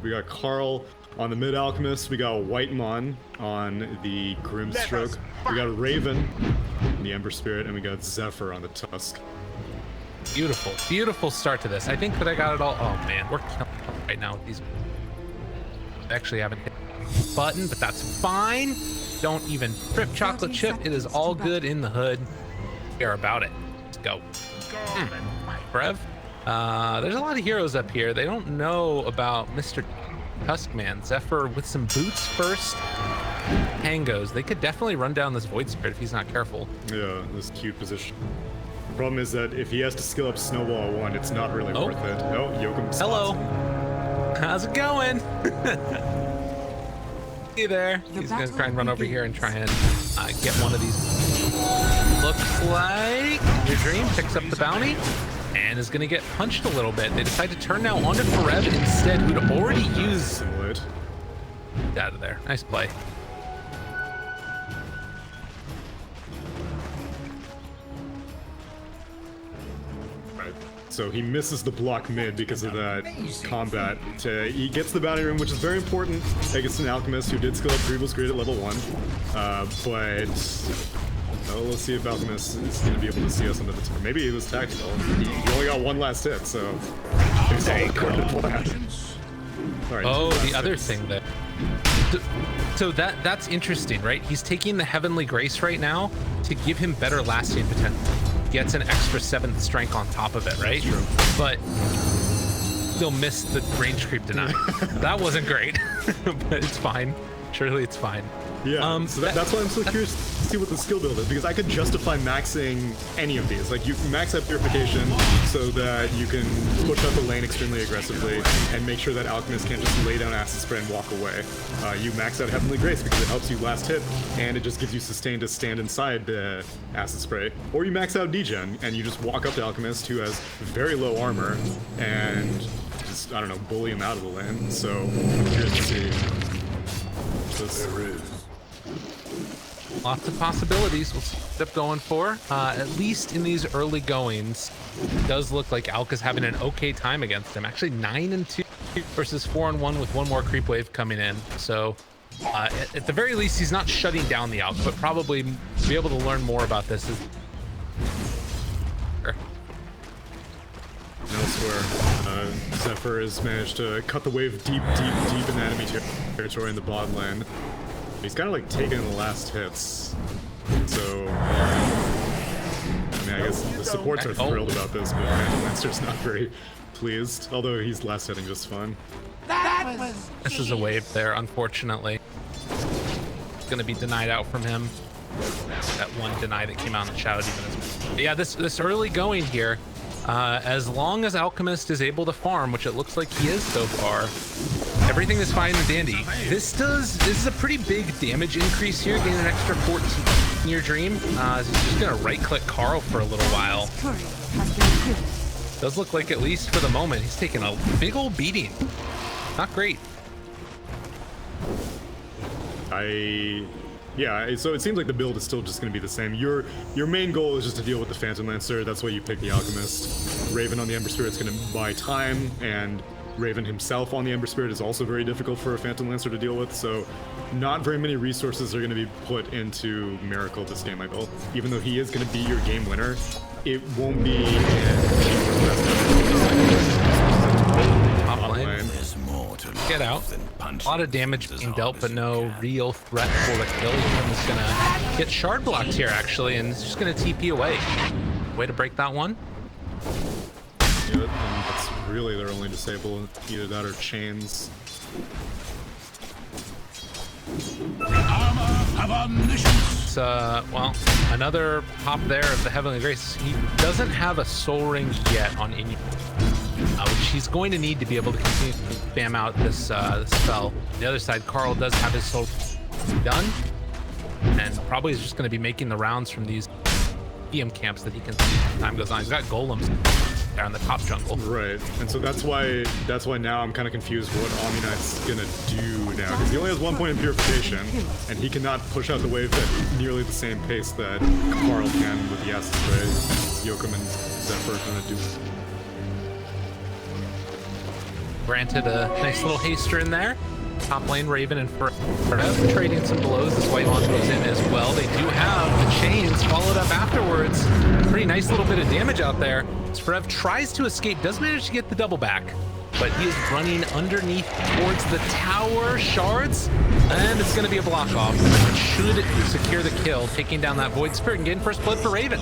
We got Carl on the Mid Alchemist. We got Whitemon on the Grimstroke. We got Raven on the Ember Spirit, and we got Zephyr on the Tusk. Beautiful, beautiful start to this. I think that I got it all. Oh man, we're killing right now with these. I actually haven't hit the button, but that's fine. Don't even trip, chocolate chip. It is all good in the hood. Care about it. Let's go. Brev. There's a lot of heroes up here. They don't know about Mr. Tuskman. Zephyr with some boots first. Tangos. They could definitely run down this Void Spirit if he's not careful. Yeah, this cute position. The problem is that if he has to skill up Snowball 1, it's not really worth it. Oh, Yokum spots Hello. him. How's it going? Hey there. He's gonna try and run over here and try and get one of these. Looks like your dream picks up the bounty and is gonna get punched a little bit. They decide to turn now onto Forev instead, who'd already used. Out of there. Nice play. So he misses the block mid because of that combat. He gets the bounty room, which is very important against an alchemist who did skill up Grievous Grid at level 1. But let's see if Alchemist is going to be able to see us under the turn. Maybe he was tactical. He only got one last hit, so it's all according to plan. Right, oh, the other thing that. So that's interesting, right? He's taking the Heavenly Grace right now to give him better lasting potential. Gets an extra 7th strength on top of it, right? True. But they'll miss the range creep deny. That wasn't great, but it's fine. Surely it's fine. Yeah, so that's why I'm so curious to see what the skill build is, because I could justify maxing any of these. Like, you max out Purification so that you can push up the lane extremely aggressively and make sure that Alchemist can't just lay down Acid Spray and walk away. You max out Heavenly Grace because it helps you last hit, and it just gives you sustain to stand inside the Acid Spray. Or you max out Degen, and you just walk up to Alchemist, who has very low armor, and just, I don't know, bully him out of the lane. So, I'm curious to see. There is. Lots of possibilities we'll end up going for. At least in these early goings, it does look like Alka's having an okay time against him. Actually 9-2 versus 4-1 with one more creep wave coming in. So at the very least, he's not shutting down the Alka, but probably be able to learn more about this. Elsewhere, Zephyr has managed to cut the wave deep in enemy territory in the bot lane. He's kind of like taking the last hits. So, I mean, I guess the supports are thrilled about this, but Phantom Lancer's not very pleased, although he's last hitting just fine. This is a wave there, unfortunately. It's going to be denied out from him. That one deny that came out in the shadow demon. But yeah, this early going here, as long as Alchemist is able to farm, which it looks like he is so far, everything is fine and dandy. This is a pretty big damage increase here, getting an extra 14 in your dream. He's just gonna right-click Carl for a little while. Does look like, at least for the moment, he's taking a big old beating. Not great. Yeah, so it seems like the build is still just going to be the same. Your main goal is just to deal with the Phantom Lancer. That's why you pick the Alchemist. Raven on the Ember Spirit is going to buy time, and Raven himself on the Ember Spirit is also very difficult for a Phantom Lancer to deal with, so not very many resources are going to be put into Miracle this game, I feel. Even though he is going to be your game winner, it won't be Top lane. Get out. A lot of damage being dealt, but no real threat for the kill. He's gonna get shard blocked here, actually, and it's just gonna TP away. Way to break that one. Yeah, and that's really their only disable. Either that or chains. It's, well, another pop there of the Heavenly Grace. He doesn't have a soul ring yet on Inu, which he's going to need to be able to continue to spam out this spell. On the other side, Carl does have his soul done, and probably is just going to be making the rounds from these PM camps that he can see as time goes on. He's got golems there in the top jungle. Right, and so that's why now I'm kind of confused what Omni-Knight's gonna do now, because he only has 1 point in Purification, and he cannot push out the wave at nearly the same pace that Carl can with the Acid Spray. Yokum and Zephyr are gonna do. granted a nice little haster in there. Top lane, Raven and Forev trading some blows as Whitemon goes in as well. They do have the chains followed up afterwards. Pretty nice little bit of damage out there. As Forev tries to escape, does manage to get the double back, but he is running underneath towards the tower shards, and it's going to be a block off. It should secure the kill, taking down that Void Spirit and getting first blood for Raven.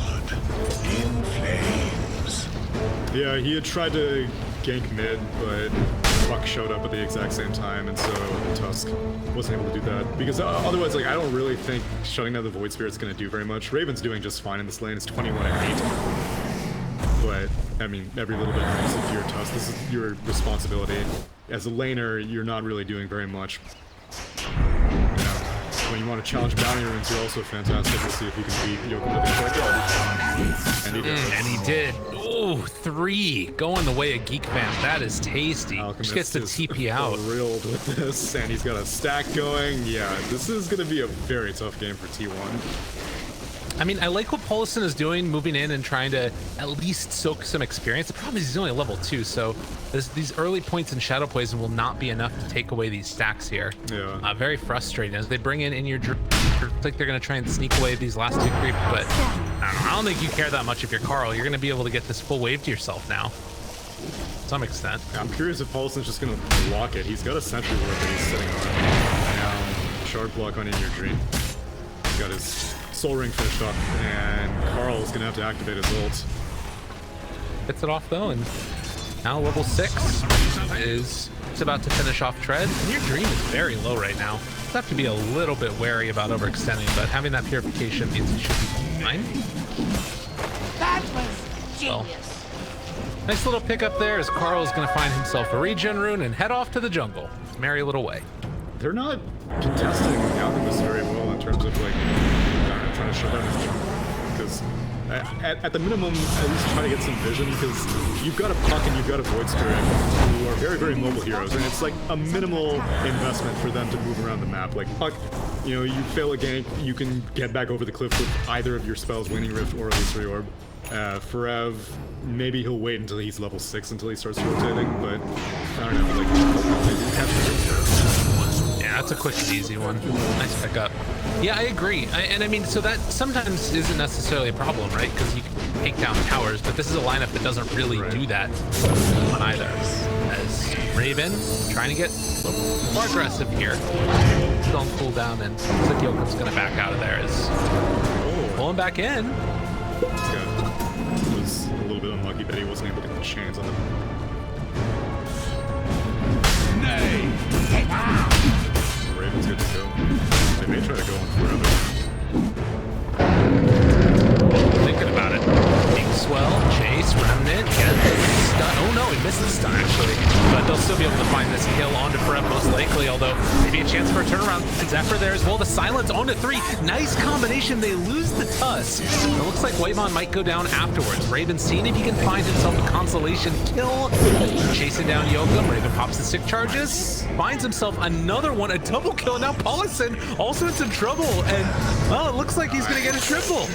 Yeah, he had tried to gank mid, but Puck showed up at the exact same time, and so Tusk wasn't able to do that. Because otherwise, like, I don't really think shutting down the Void Spirit's going to do very much. Raven's doing just fine in this lane. It's 21-8. But, I mean, every little bit helps if you're Tusk. This is your responsibility. As a laner, you're not really doing very much. When you want to challenge bounty runes, you're also fantastic. We'll see if you can beat Yokum with a and he did. And he did. Oh, 3 going the way of Geek Fam. That is tasty. Alchemist Just gets the TP out. Thrilled with this, and he's got a stack going. Yeah, this is going to be a very tough game for T1. I mean, I like what Paulison is doing, moving in and trying to at least soak some experience. The problem is he's only level 2, so these early points in Shadow Poison will not be enough to take away these stacks here. Yeah. Very frustrating as they bring in your dream. It's like they're going to try and sneak away these last 2 creeps, but I don't think you care that much if you're Carl. You're going to be able to get this full wave to yourself now, to some extent. I'm curious if Paulison's just going to block it. He's got a sentry ward that he's sitting on. Now, shard block on In Your Dream. He's got his Soul Ring finished up, and Carl is going to have to activate his ult. Gets it off though, and now level 6 is about to finish off Tread. And your Dream is very low right now. You have to be a little bit wary about overextending, but having that purification means you should be fine. That was genius. Well, nice little pickup there as Carl is going to find himself a regen rune and head off to the jungle. Merry little way. They're not contesting Alchemist very well in terms of, like, trying to shut down his jump, because at the minimum, at least try to get some vision, because you've got a Puck and you've got a Void Spirit who are very, very mobile heroes, and it's like a minimal investment for them to move around the map. Like Puck, you know, you fail a gank, you can get back over the cliff with either of your spells, Waning Rift or Illusory Orb. Forev, maybe he'll wait until he's level 6 until he starts rotating, but I don't know, like, yeah, that's a quick and easy one. Nice pickup. Yeah, I agree. I mean, so that sometimes isn't necessarily a problem, right? Because you can take down towers, but this is a lineup that doesn't really do that on either. As Raven trying to get a little more aggressive here. Still on cooldown, and looks like Yokum's going to back out of there as pulling back in. It was a little bit unlucky that he wasn't able to get the chains on them. Nay. Raven's good to go. They may try to go on forever. Thinking about it. Big swell, chase, remnant, get the stun. Oh no, he missed the stun actually. But they'll still be able to find this kill onto Forever most likely, although maybe a chance for a turnaround. And Zephyr there as well. The silence onto 3. Nice combination. They lose the Tusk. It looks like Whitemon might go down afterwards. Raven seeing if he can find himself a consolation kill. Chasing down Yokum. Raven pops the sick charges. Finds himself another one, a double kill. And now Paulison also in some trouble. And, well, it looks like he's going to get a triple.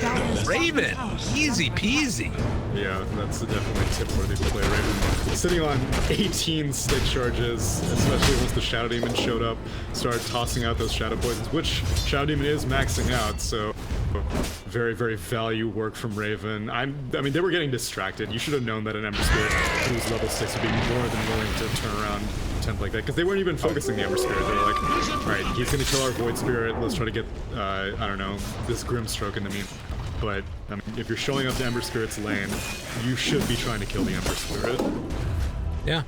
Raven, easy peasy. Yeah, that's definitely tip-worthy play. Raven sitting on 18 stick charges, especially once the Shadow Demon showed up, started tossing out those Shadow Poisons, which Shadow Demon is maxing out, so very, very value work from Raven. I mean, they were getting distracted. You should have known that an Ember Spirit who's level 6 would be more than willing to turn around attempt like that, because they weren't even focusing the Ember Spirit. They were like, all right, he's going to kill our Void Spirit. Let's try to get, I don't know, this Grimstroke in the meantime. But, I mean, if you're showing up to Ember Spirit's lane, you should be trying to kill the Ember Spirit. Yeah.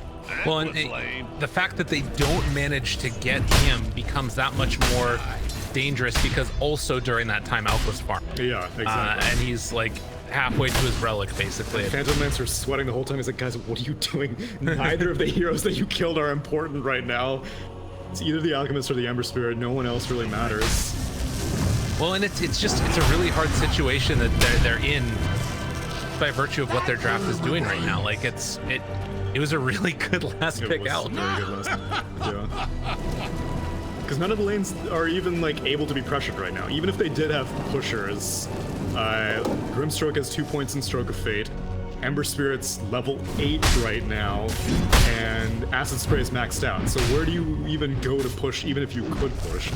Well, and the fact that they don't manage to get him becomes that much more dangerous, because also during that time Alk was farming. Yeah, exactly. And he's like halfway to his relic, basically. Phantom Lancer sweating the whole time. He's like, guys, what are you doing? Neither of the heroes that you killed are important right now. It's either the Alchemist or the Ember Spirit. No one else really matters. Well, and it's a really hard situation that they're in by virtue of what their draft is doing right now. Like it was a really good last pick out. Very good last. Yeah. Because none of the lanes are even like able to be pressured right now. Even if they did have pushers, Grimstroke has 2 points in Stroke of Fate. Ember Spirit's level 8 right now, and Acid Spray is maxed out. So where do you even go to push, even if you could push?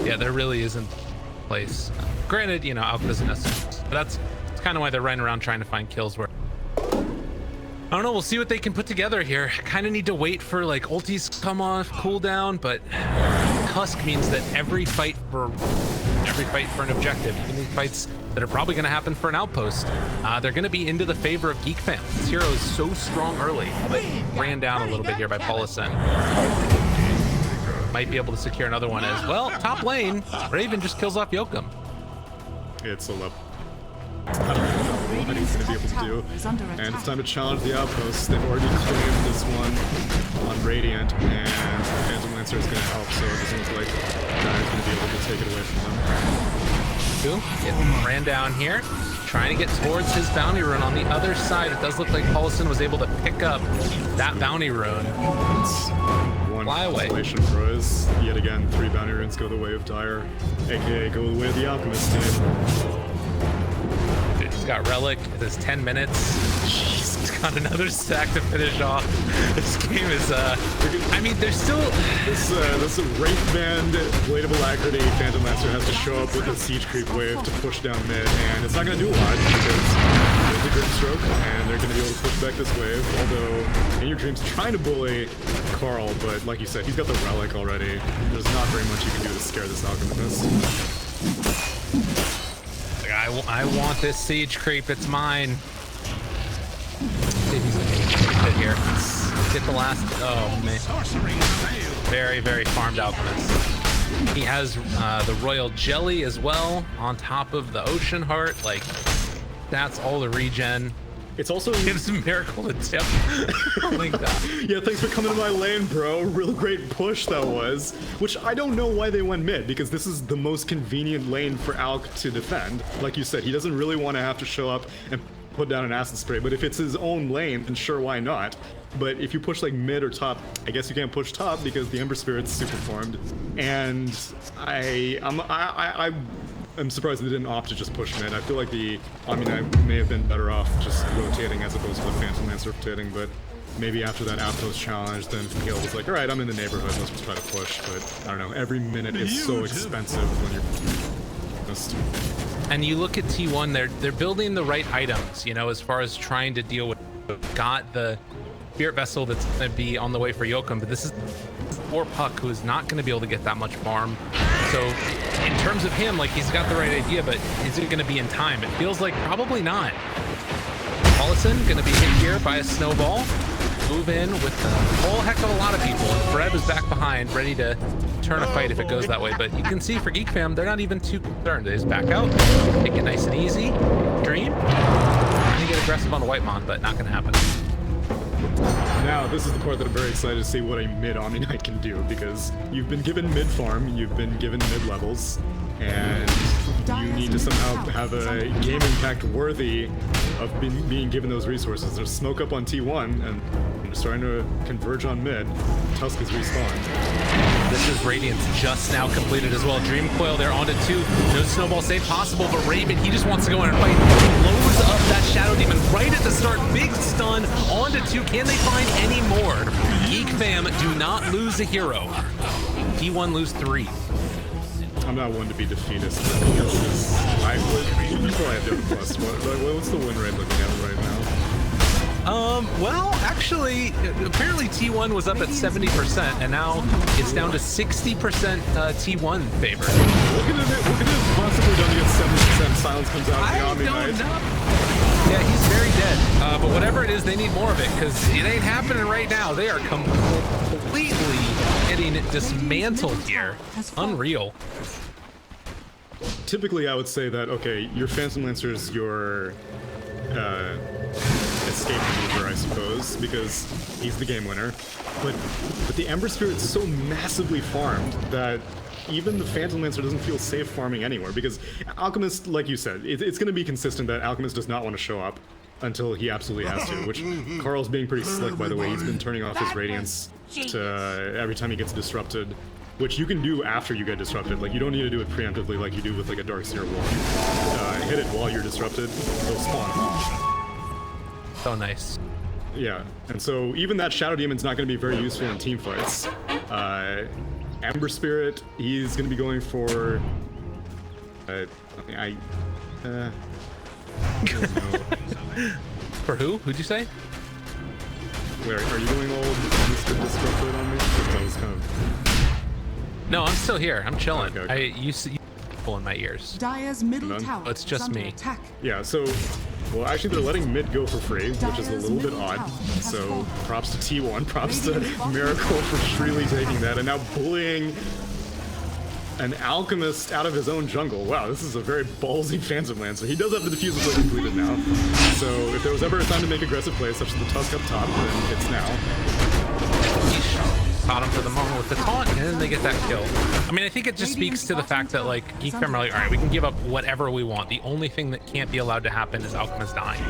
Yeah, there really isn't a place. Granted, you know, Alchemist isn't necessary, but that's kind of why they're running around trying to find kills where... I don't know, we'll see what they can put together here. Kind of need to wait for like ultis to come off, cooldown, but Husk means that every fight for an objective, even these fights that are probably going to happen for an outpost, they're going to be into the favor of Geek Fam. This hero is so strong early, but ran down a little bit here by Paulison. Might be able to secure another one as well. Top lane, Raven just kills off Yokum. It's a level. I don't know what he's going to be able to do. And it's time to challenge the outposts. They've already claimed this one on Radiant, and Phantom Lancer is going to help, so it doesn't look like Dyer's going to be able to take it away from them. Getting ran down here, trying to get towards his bounty rune on the other side. It does look like Paulison was able to pick up that bounty rune. It's one consolation for us. Yet again, 3 bounty runes go the way of Dyer, aka go the way of the Alchemist team. He's got Relic. It is 10 minutes. Jeez, he's got another stack to finish off. This game is, I mean, there's still... This Wraith Band, Blade of Alacrity, Phantom Lancer has to show up with a Siege Creep wave to push down mid, and it's not going to do a lot because there's a Grim Stroke, and they're going to be able to push back this wave, although In Your Dream's trying to bully Carl, but like you said, he's got the Relic already. There's not very much you can do to scare this Alchemist. I want this Siege Creep, it's mine. See if he's gonna get here. Get the last, oh man. Very, very farmed Alchemist. He has the Royal Jelly as well, on top of the Ocean Heart. Like, that's all the regen. It's also gives him Miracle to tip. Oh my god. Yeah, thanks for coming to my lane, bro. Real great push that was. Which I don't know why they went mid, because this is the most convenient lane for Alk to defend. Like you said, he doesn't really want to have to show up and put down an Acid Spray, but if it's his own lane, then sure, why not? But if you push like mid or top, I guess you can't push top because the Ember Spirit's super farmed. And I'm surprised they didn't opt to just push mid. I feel like the Omni may have been better off just rotating as opposed to the Phantom Lancer rotating, but maybe after that outpost challenge, then Kale was like, all right, I'm in the neighborhood, let's just try to push. But I don't know, every minute is so expensive when you're just... And you look at T1, they're building the right items, you know, as far as trying to deal with, got the Spirit Vessel that's going to be on the way for Yokum, but this is for Puck, who is not going to be able to get that much farm. So in terms of him, like, he's got the right idea, but is it going to be in time? It feels like probably not. Paulison going to be hit here by a snowball. Move in with a whole heck of a lot of people. And Fred is back behind, ready to turn a fight if it goes that way. But you can see for Geek Fam, they're not even too concerned. They just back out, take it nice and easy. Dream, trying to get aggressive on the Whitemon, but not going to happen. Now, this is the part that I'm very excited to see what a mid Omni Knight can do, because you've been given mid farm, you've been given mid levels, and you need to somehow have a game impact worthy of being given those resources. There's smoke up on T1, and they're starting to converge on mid. Tusk is respawned. This is Radiance just now completed as well. Dream Coil, they're onto 2. No snowball save possible, but Raven, he just wants to go in and fight. Blows up that Shadow Demon right at the start. Big stun onto 2. Can they find any more? Geek Fam do not lose a hero. T1 lose 3. I'm not one to be defeatist. You probably have different plus. What's the win rate looking at right now? Well, actually, apparently T1 was up at 70%, and now it's down to 60% T1 favor. Look at it possibly done to get 70%. Silence comes out of the Omni Knight. I don't know. Yeah, he's very dead. But whatever it is, they need more of it, because it ain't happening right now. They are completely getting dismantled here. Unreal. Typically, I would say that, okay, your Phantom Lancer is your escape maneuver, I suppose, because he's the game winner. But the Ember Spirit's so massively farmed that even the Phantom Lancer doesn't feel safe farming anywhere, because Alchemist, like you said, it's going to be consistent that Alchemist does not want to show up until he absolutely has to, which Carl's being pretty slick, by the way. He's been turning off his Radiance to every time he gets disrupted. which you can do after you get disrupted. Like, you don't need to do it preemptively like you do with like a Darkseer wall. Hit it while you're disrupted, it'll spawn. So nice. Yeah, and so even that Shadow Demon's not going to be very useful in team fights. Ember Spirit, he's going to be going for... I don't know. For who? Who'd you say? Where are you going all Mr. Disrupted on me? That was kind of... No, I'm still here. I'm chilling. Okay. You see people in my ears. Dire's middle None? tower It's just is under me. attack. Yeah, so... Well, actually, they're letting mid go for free, which is a little bit odd. So, props to T1, props to Miracle for freely taking that, and now bullying an alchemist out of his own jungle. Wow, this is a very ballsy Phantom Land. So he does have the defusal play completed now. So if there was ever a time to make aggressive plays, such as the Tusk up top, then it's now. Caught him for the moment with the taunt, and then they get that kill. I mean, I think it just speaks to the fact that, like, Geek Fam are like, all right, we can give up whatever we want. The only thing that can't be allowed to happen is Alchemist dying.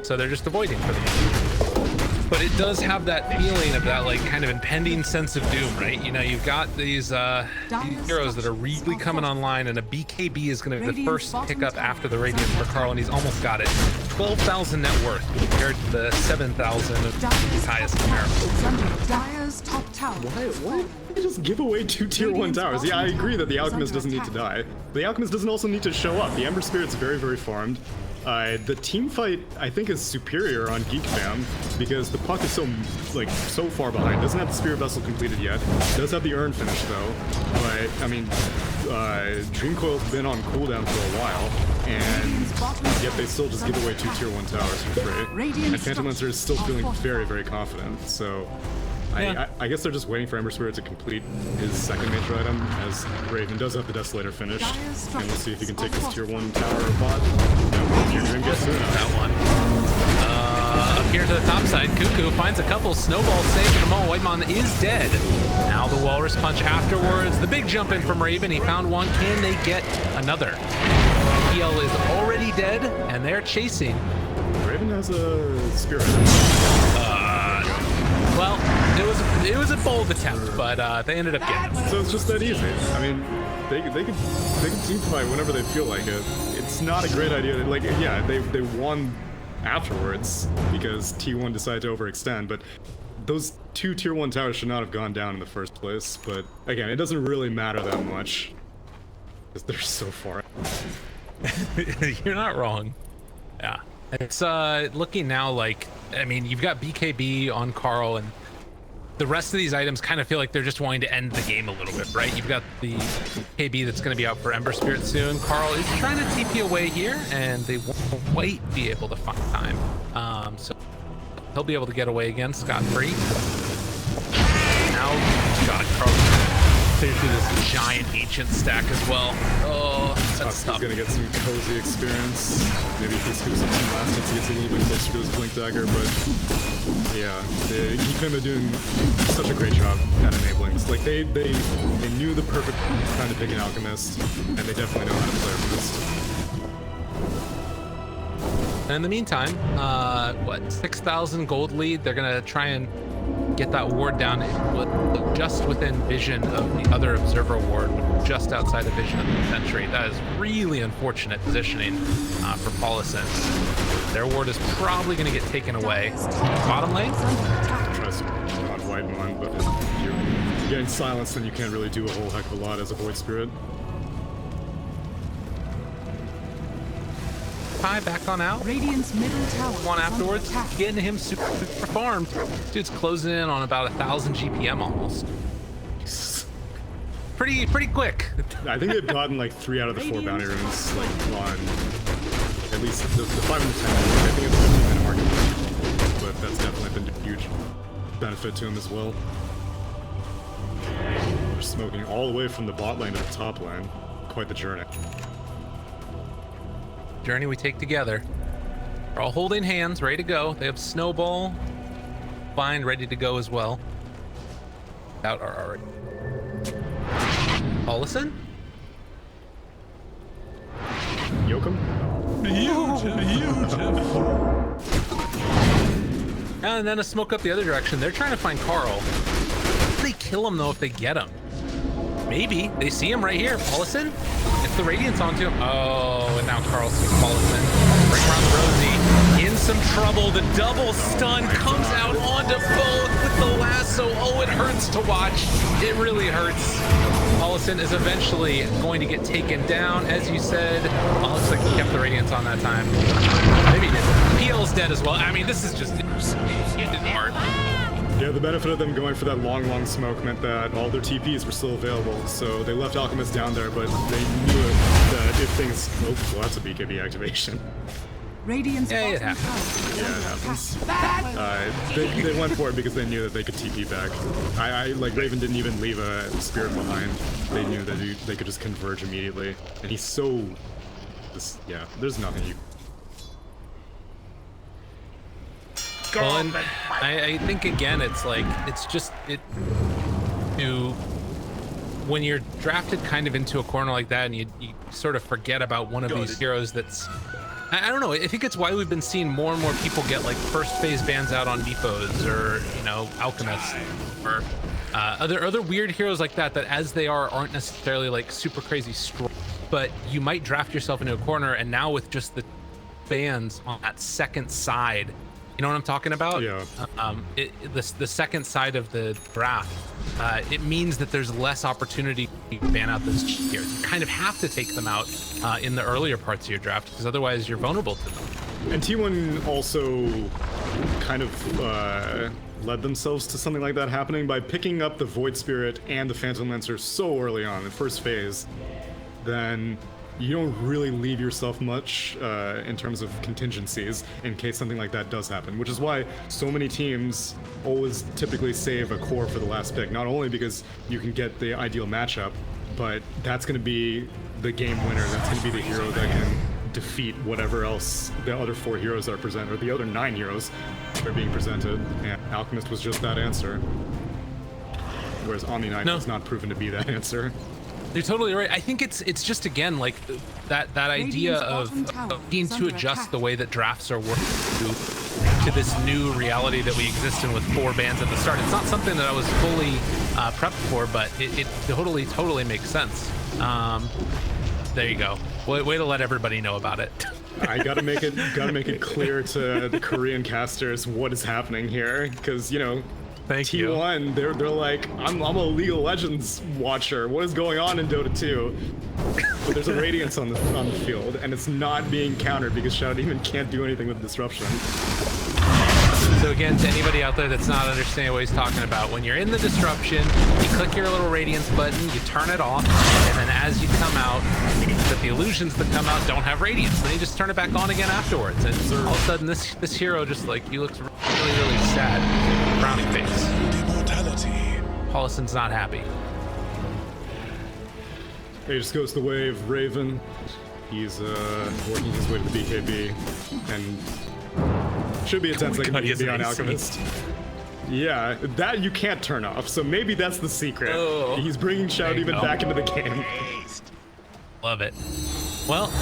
So they're just avoiding for the moment. But it does have that feeling of that, like, kind of impending sense of doom, right? You know, you've got these heroes that are really coming online, and a BKB is going to be the first pickup after the Radiance for Carl, and he's almost got it. 12,000 net worth compared to the 7,000 of his highest Miracle. Dire's top tower. Why just give away 2 tier 1 towers? Yeah, I agree that the Alchemist doesn't need to die. The Alchemist doesn't also need to show up. The Ember Spirit's very, very farmed. The team fight, I think, is superior on Geek Fam because the puck is so far behind. Doesn't have the Spirit Vessel completed yet. Does have the urn finished though. But I mean, Dream Coil's been on cooldown for a while, and yet they still just give away 2 tier 1 towers for free. And Phantom Lancer is still feeling very, very confident. So. I guess they're just waiting for Ember Spirit to complete his second major item, as Raven does have the Desolator finished. And we'll see if he can take this tier 1 tower bot. Your dream gets through That one. Up here to the top side, Cuckoo finds a couple snowballs, saving them all. Whitemon is dead. Now the Walrus Punch afterwards. The big jump in from Raven. He found one. Can they get another? PL is already dead, and they're chasing. Raven has a Spirit. Well, it was a bold attempt, but they ended up getting it. So it's just that easy. I mean, they can team fight whenever they feel like it. It's not a great idea. Like, yeah, they won afterwards because T1 decided to overextend, but those 2 tier 1 towers should not have gone down in the first place. But again, it doesn't really matter that much because they're so far. You're not wrong. Yeah. It's looking now like, I mean, you've got BKB on Carl, and the rest of these items kind of feel like they're just wanting to end the game a little bit, right? You've got the KB that's going to be out for Ember Spirit soon. Carl is trying to TP away here, and they won't quite be able to find time. So he'll be able to get away again scot-free. Now, God, Carl clear through this giant ancient stack as well. Oh, that's tough. He's gonna get some cozy experience. Maybe if he scoops up some elastics, he gets a little bit closer to his Blink Dagger, but yeah, the Geek Fam are doing such a great job at enabling this. Like, they knew the perfect time to pick an Alchemist, and they definitely know how to play Alchemist. And in the meantime, what, 6,000 gold lead? They're gonna try and get that ward down just within vision of the other observer ward, just outside of vision of the sentry. That is really unfortunate positioning for Paulison. Their ward is probably going to get taken away. Bottom lane? Tries to not Whitemon, but if you're getting silenced, then you can't really do a whole heck of a lot as a Void Spirit. Pi back on out. Radiant's middle tower One afterwards, getting him super farmed. Dude's closing in on about 1,000 GPM almost. Pretty quick. I think they've gotten like 3 out of the 4 bounty runes, like on at least the 5 and the 10. I think it's a 15-minute market, but that's definitely been a huge benefit to him as well. They're smoking all the way from the bot lane to the top lane. Quite the journey. Journey we take together. They're all holding hands, ready to go. They have Snowball, Bind ready to go as well. Out are already. Paulison? Yokum? And then a smoke up the other direction. They're trying to find Carl. They kill him though if they get him. Maybe. They see him right here. Paulison? It's the Radiance onto him. Oh, and now Carl sees Paulison. Bring around the Rosie. In some trouble. The double stun comes out onto both with the lasso. Oh, it hurts to watch. It really hurts. Paulison is eventually going to get taken down, as you said. Oh, looks like he kept the Radiance on that time. Maybe he did. PL's dead as well. I mean, this is just hard. Yeah, the benefit of them going for that long smoke meant that all their TPs were still available, so they left Alchemist down there, but they knew that if things... Oh, well, that's a BKB activation. Radiant's Yeah, it bottom happens. tower is under attack. They went for it because they knew that they could TP back. Like, Raven didn't even leave a spirit behind. They knew that they could just converge immediately, and he's so... yeah, there's nothing you... Well, and I think again, it's like, it's just, when you're drafted kind of into a corner like that and you sort of forget about one of these heroes that's, I don't know, I think it's why we've been seeing more and more people get like first phase bans out on Depots or, you know, Alchemists or other weird heroes like that as they aren't necessarily like super crazy strong, but you might draft yourself into a corner, and now with just the bans on that second side, you know what I'm talking about? Yeah. The second side of the draft, it means that there's less opportunity to ban out those cheat heroes. You kind of have to take them out in the earlier parts of your draft, because otherwise you're vulnerable to them. And T1 also kind of led themselves to something like that happening by picking up the Void Spirit and the Phantom Lancer so early on in the first phase. Then you don't really leave yourself much in terms of contingencies in case something like that does happen, which is why so many teams always typically save a core for the last pick, not only because you can get the ideal matchup, but that's going to be the game winner. That's going to be the hero that can defeat whatever else the other 4 heroes that are presented, or the other 9 heroes that are being presented, and Alchemist was just that answer. Whereas Omni Knight has not proven to be that answer. You're totally right. I think it's just, again, like that idea of needing to adjust the way that drafts are working to this new reality that we exist in with 4 bans at the start. It's not something that I was fully prepped for, but it totally makes sense. There you go. Way to let everybody know about it. I gotta make it clear to the Korean casters what is happening here, because, you know, Thank you. T1, they're like, I'm a League of Legends watcher. What is going on in Dota 2? But there's a Radiance on the field, and it's not being countered because Shadow Demon can't do anything with disruption. So again, to anybody out there that's not understanding what he's talking about, when you're in the disruption, you click your little Radiance button, you turn it off, and then as you come out, that the illusions that come out don't have Radiance. Then you just turn it back on again afterwards, and all of a sudden this hero just like, he looks really sad, frowning face. Paulison's not happy. He just goes the way of Raven. He's working his way to the BKB, and should be a 10-second BKB on Alchemist. Yeah, that you can't turn off, so maybe that's the secret. Oh, he's bringing Shadow Demon back into the game. Love it. Well,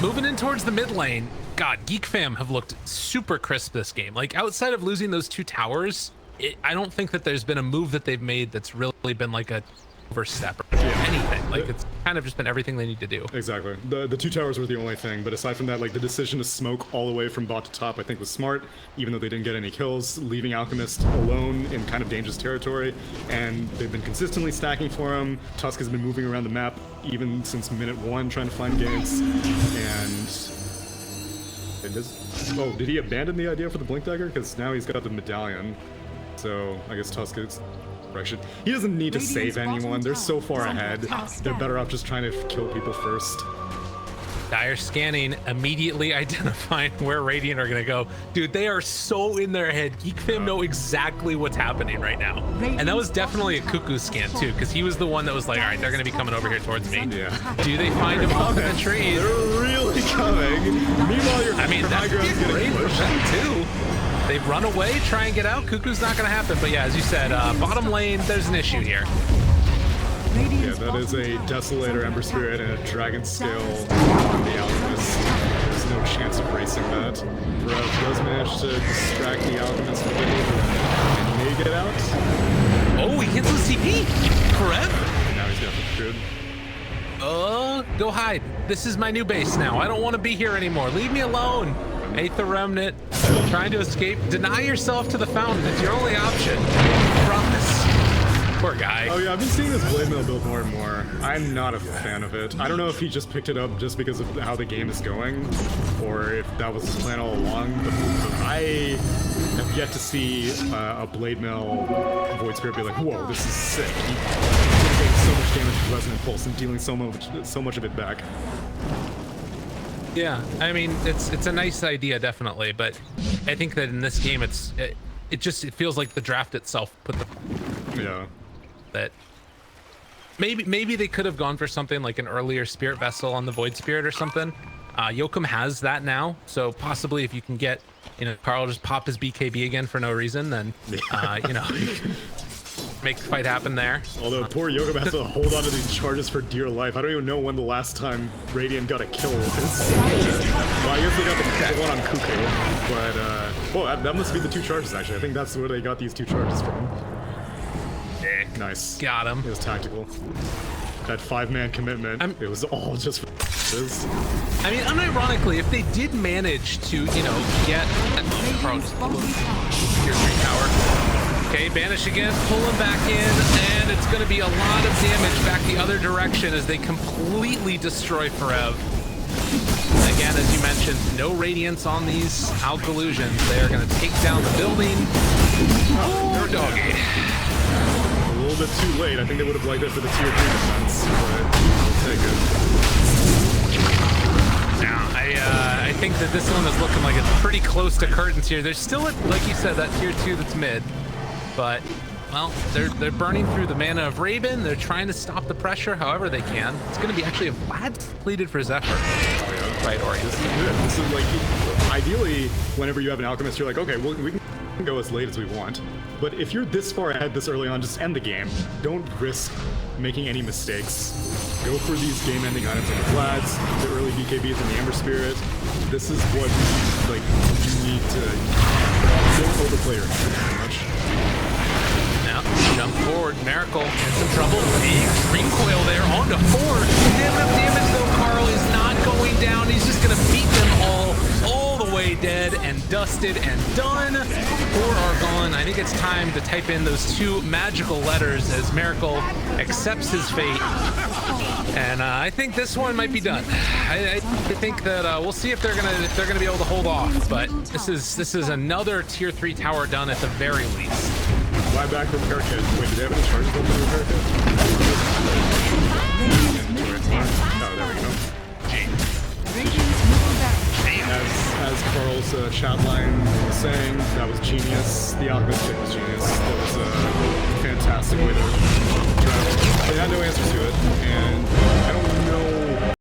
moving in towards the mid lane, God, Geek Fam have looked super crisp this game. Like, outside of losing those 2 towers, I don't think that there's been a move that they've made that's really been like a overstep or anything. Like, it's kind of just been everything they need to do. Exactly. The 2 towers were the only thing, but aside from that, like, the decision to smoke all the way from bot to top, I think was smart, even though they didn't get any kills, leaving Alchemist alone in kind of dangerous territory, and they've been consistently stacking for him. Tusk has been moving around the map even since minute 1 trying to find games, and oh, did he abandon the idea for the Blink Dagger? Because now he's got the medallion, so I guess Tusk is direction. He doesn't need to save anyone. They're so far ahead. They're better off just trying to kill people first. Dire scanning, immediately identifying where Radiant are gonna go. Dude, they are so in their head. Geek Fam know exactly what's happening right now. And that was definitely a cuckoo scan too, because he was the one that was like, all right, they're gonna be coming over here towards me. Yeah. Do they find him up in the trees? They're really coming. Meanwhile, your high ground's getting pushed too. They run away, try and get out. Cuckoo's not gonna happen. But yeah, as you said, bottom lane, there's an issue here. Yeah, that is a Desolator, Ember Spirit, and a Dragon Scale on the Alchemist. There's no chance of racing that. Brev does manage to distract the Alchemist a little, and may get out. Oh, he hits the CP. Correct? And now he's got screwed. Go hide. This is my new base now. I don't want to be here anymore. Leave me alone. Aether Remnant, trying to escape. Deny yourself to the fountain. It's your only option. Promise. Poor guy. Oh yeah, I've been seeing this blade mail build more and more. I'm not a fan of it. I don't know if he just picked it up just because of how the game is going, or if that was his plan all along, but I have yet to see a blade mail Void Spirit be like, whoa, this is sick. He's getting so much damage with Resonant Pulse and dealing so much of it back. Yeah, I mean, it's a nice idea, definitely, but I think that in this game, it feels like the draft itself put the... Yeah. That maybe they could have gone for something like an earlier Spirit Vessel on the Void Spirit or something. Yoakum has that now, so possibly if you can get, Carl just pop his BKB again for no reason, then make the fight happen there. Although poor Yoakum has to hold on to these charges for dear life. I don't even know when the last time Radiant got a kill with this. Well, I guess they got the one on Kuku, but that must be the 2 charges actually. I think that's where they got these 2 charges from. Nice. Got him. It was tactical. That 5-man commitment, it was all just for this. I mean, unironically, if they did manage to, get Tier 3 tower. Okay, banish again, pull him back in, and it's going to be a lot of damage back the other direction as they completely destroy Forev. Again, as you mentioned, no radiance on these Alk Illusions. They are going to take down the building. Oh, doggy. A little bit too late. I think they would have liked it for the tier 3 defense, but we'll take it. Now, I think that this one is looking like it's pretty close to curtains here. There's still, like you said, that tier 2 that's mid, but, well, they're burning through the mana of Raven. They're trying to stop the pressure however they can. It's going to be actually a Vlad completed for Zephyr. Right, Ori. This is good. This is like, ideally, whenever you have an Alchemist, you're like, okay, well, we can go as late as we want. But if you're this far ahead this early on, just end the game. Don't risk making any mistakes. Go for these game-ending items like the Vlads, the early BKBs, and the Ember Spirit. This is what, like, you need to... Don't overplay your hand too much. Now, jump forward. Miracle in some trouble. Big recoil there onto 4. Damage, though. Carl is not going down. He's just going to beat them all the way dead and dusted and done. 4 are gone. I think it's time to type in those 2 magical letters as Miracle accepts his fate. And I think this one might be done. I think that we'll see if they're gonna be able to hold off. But this is another tier 3 tower done at the very least. Buy back repair kit. Wait, do they have any charges on the repair kit? Oh, there we go. As Carl's chat line was saying, that was genius. The Alchemist kit was genius. That was a fantastic way to